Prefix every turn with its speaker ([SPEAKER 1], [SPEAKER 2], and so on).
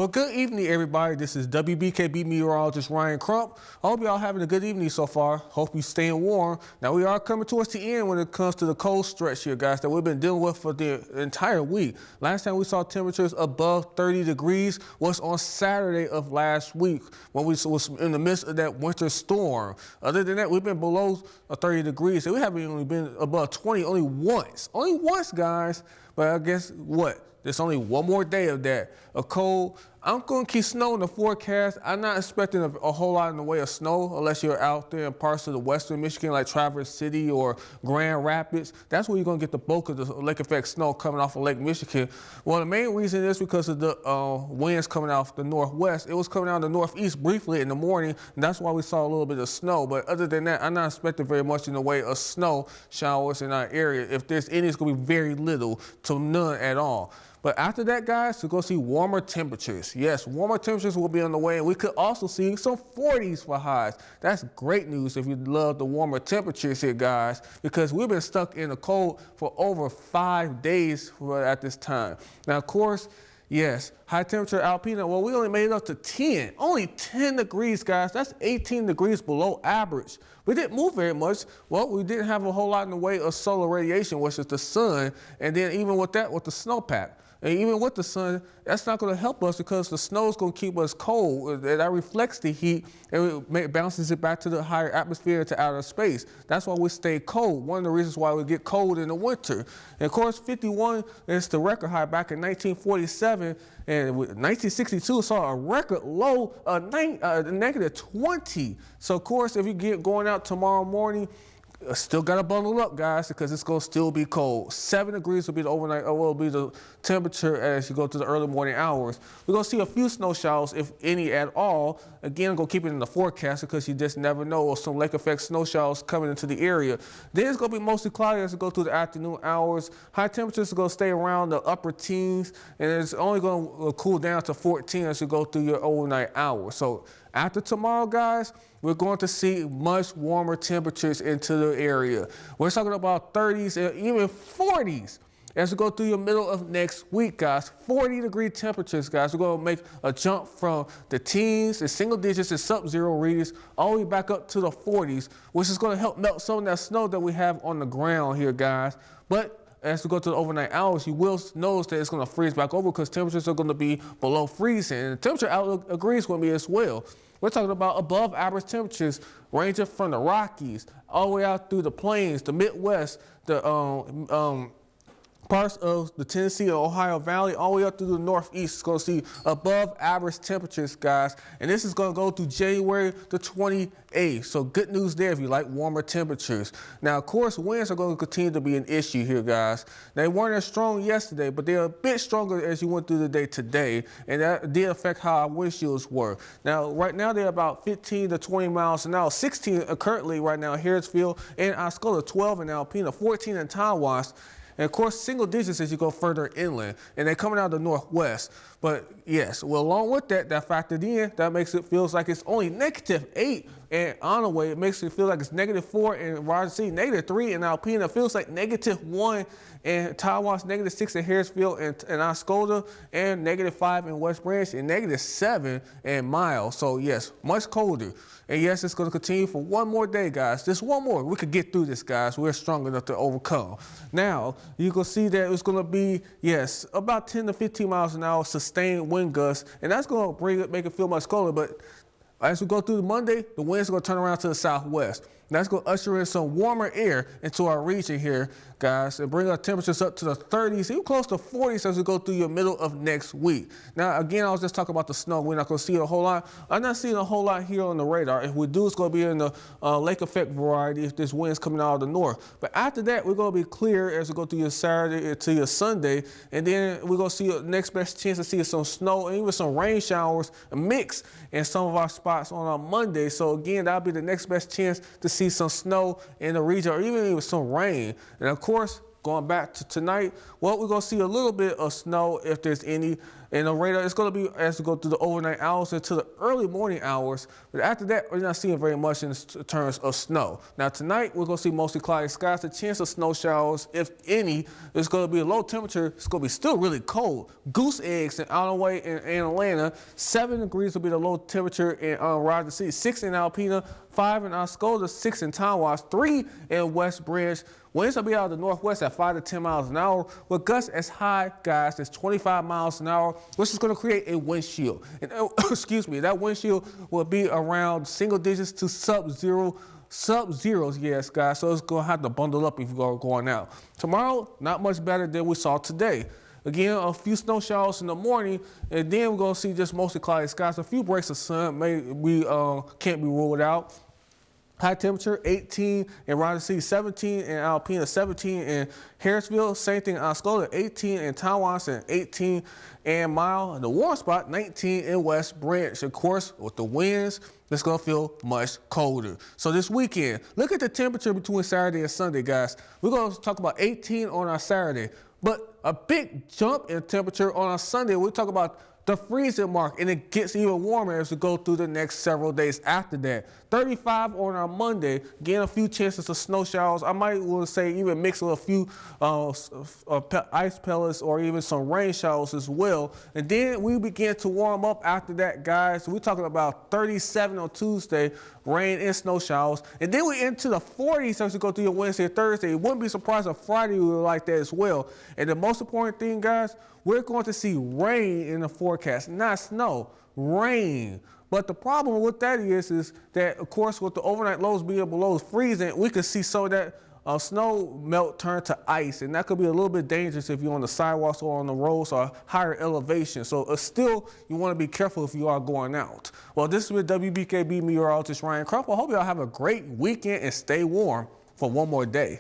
[SPEAKER 1] Well, good evening, everybody. This is WBKB Meteorologist Ryan Crump. I hope y'all having a good evening so far. Hope you staying warm. Now, we are coming towards the end when it comes to the cold stretch here, guys, that we've been dealing with for the entire week. Last time we saw temperatures above 30 degrees was on Saturday of last week when we was in the midst of that winter storm. Other than that, we've been below 30 degrees. So we haven't only been above 20 only once. Only once, guys. But I guess what? There's only one more day of that. A cold. I'm going to keep snow in the forecast. I'm not expecting a whole lot in the way of snow unless you're out there in parts of the western Michigan like Traverse City or Grand Rapids. That's where you're going to get the bulk of the lake effect snow coming off of Lake Michigan. Well, the main reason is because of the winds coming off the northwest. It was coming out of the northeast briefly in the morning, and that's why we saw a little bit of snow. But other than that, I'm not expecting very much in the way of snow showers in our area. If there's any, it's going to be very little to none at all. But after that, guys, we're going to see warmer temperatures. Yes, warmer temperatures will be on the way, and we could also see some 40s for highs. That's great news if you love the warmer temperatures here, guys, because we've been stuck in the cold for over 5 days at this time. Now, of course, yes, high temperature Alpena, well, we only made it up to 10. Only 10 degrees, guys. That's 18 degrees below average. We didn't move very much. Well, we didn't have a whole lot in the way of solar radiation, which is the sun, and then even with that, with the snowpack. And even with the sun, that's not going to help us because the snow is going to keep us cold. That reflects the heat and it bounces it back to the higher atmosphere, to outer space. That's why we stay cold. One of the reasons why we get cold in the winter. And of course, 51 is the record high back in 1947. And 1962 saw a record low of negative 20. So of course, if you get going out tomorrow morning, still got to bundle up, guys, because it's going to still be cold. 7 degrees will be the overnight, or will be the temperature as you go to the early morning hours. We're going to see a few snow showers, if any at all. Again, I'm going to keep it in the forecast because you just never know, or some lake effect snow showers coming into the area. Then it's going to be mostly cloudy as we go through the afternoon hours. High temperatures are going to stay around the upper teens, and it's only going to cool down to 14 as you go through your overnight hours. So after tomorrow, guys, we're going to see much warmer temperatures into the area. We're talking about 30s and even 40s as we go through the middle of next week, guys. 40-degree temperatures, guys. We're going to make a jump from the teens and single digits and sub-zero readings all the way back up to the 40s, which is going to help melt some of that snow that we have on the ground here, guys. But as we go to the overnight hours, you will notice that it's going to freeze back over because temperatures are going to be below freezing. And the temperature outlook agrees with me as well. We're talking about above average temperatures ranging from the Rockies all the way out through the plains, the Midwest, the parts of the Tennessee and Ohio Valley, all the way up through the Northeast. It's going to see above average temperatures, guys. And this is going to go through January the 28th. So good news there if you like warmer temperatures. Now, of course, winds are going to continue to be an issue here, guys. They weren't as strong yesterday, but they're a bit stronger as you went through the day today. And that did affect how our windshields were. Now, right now, they're about 15 to 20 miles an hour. 16 currently right now in Harrisville and Osceola, 12 in Alpena, 14 in Tawas. And of course, single digits as you go further inland, and they're coming out of the northwest. But yes, well, along with that, that factored in, that makes it feels like it's only -8, and on the way, it makes it feel like it's -4 in Roger City, -3 in Alpena. It feels like -1 in Tawas, -6 in Harrisville and Osceola, and -5 in West Branch, and -7 in Miles. So yes, much colder. And yes, it's going to continue for one more day, guys. Just one more. We could get through this, guys. We're strong enough to overcome. Now, you can see that it's going to be, yes, about 10 to 15 miles an hour sustained wind gusts, and that's going to make it feel much colder. But as we go through Monday, the winds are going to turn around to the southwest. That's going to usher in some warmer air into our region here, guys, and bring our temperatures up to the 30s, even close to 40s as we go through your middle of next week. Now, again, I was just talking about the snow. We're not going to see a whole lot. I'm not seeing a whole lot here on the radar. If we do, it's going to be in the lake effect variety if this wind's coming out of the north. But after that, we're going to be clear as we go through your Saturday to your Sunday, and then we're going to see the next best chance to see some snow and even some rain showers mix in some of our spots on our Monday. So again, that'll be the next best chance to see some snow in the region, or even some rain. And of course, going back to tonight, well, we're going to see a little bit of snow if there's any And the radar, it's going to be as we go through the overnight hours into the early morning hours. But after that, we're not seeing very much in terms of snow. Now tonight, we're going to see mostly cloudy skies. The chance of snow showers, if any, is going to be a low temperature. It's going to be still really cold. Goose eggs in Alpena and Atlanta. 7 degrees will be the low temperature in Roger City. 6 in Alpena. 5 in Oscoda. 6 in Tonwas. 3 in West Branch. Winds will be out of the northwest at 5 to 10 miles an hour, with gusts as high, guys, as 25 miles an hour, which is going to create a wind chill. And excuse me, that wind chill will be around single digits to sub-zeros, yes, guys. So it's going to have to bundle up if you're going out. Tomorrow, not much better than we saw today. Again, a few snow showers in the morning, and then we're going to see just mostly cloudy skies. A few breaks of sun can't be ruled out. High temperature, 18 in Roger City, 17 in Alpena, 17 in Harrisville, same thing in Oscoda, 18 in Tonwas, and 18 in Mile. The warm spot, 19 in West Branch. Of course, with the winds, it's going to feel much colder. So this weekend, look at the temperature between Saturday and Sunday, guys. We're going to talk about 18 on our Saturday, but a big jump in temperature on our Sunday. We'll talk about the freezing mark, and it gets even warmer as we go through the next several days after that. 35 on our Monday. Again, a few chances of snow showers. I might want to say even mix with a few ice pellets or even some rain showers as well. And then we begin to warm up after that, guys. We're talking about 37 on Tuesday, rain and snow showers. And then we into the 40s as we go through your Wednesday and Thursday. You wouldn't be surprised if Friday we were like that as well. And the most important thing, guys, we're going to see rain in the forecast, not snow, rain. But the problem with that is that, of course, with the overnight lows being below freezing, we could see some of that snow melt turn to ice, and that could be a little bit dangerous if you're on the sidewalks or on the roads or higher elevation. So still, you want to be careful if you are going out. Well, this is with WBKB meteorologist Ryan Crump. I hope y'all have a great weekend and stay warm for one more day.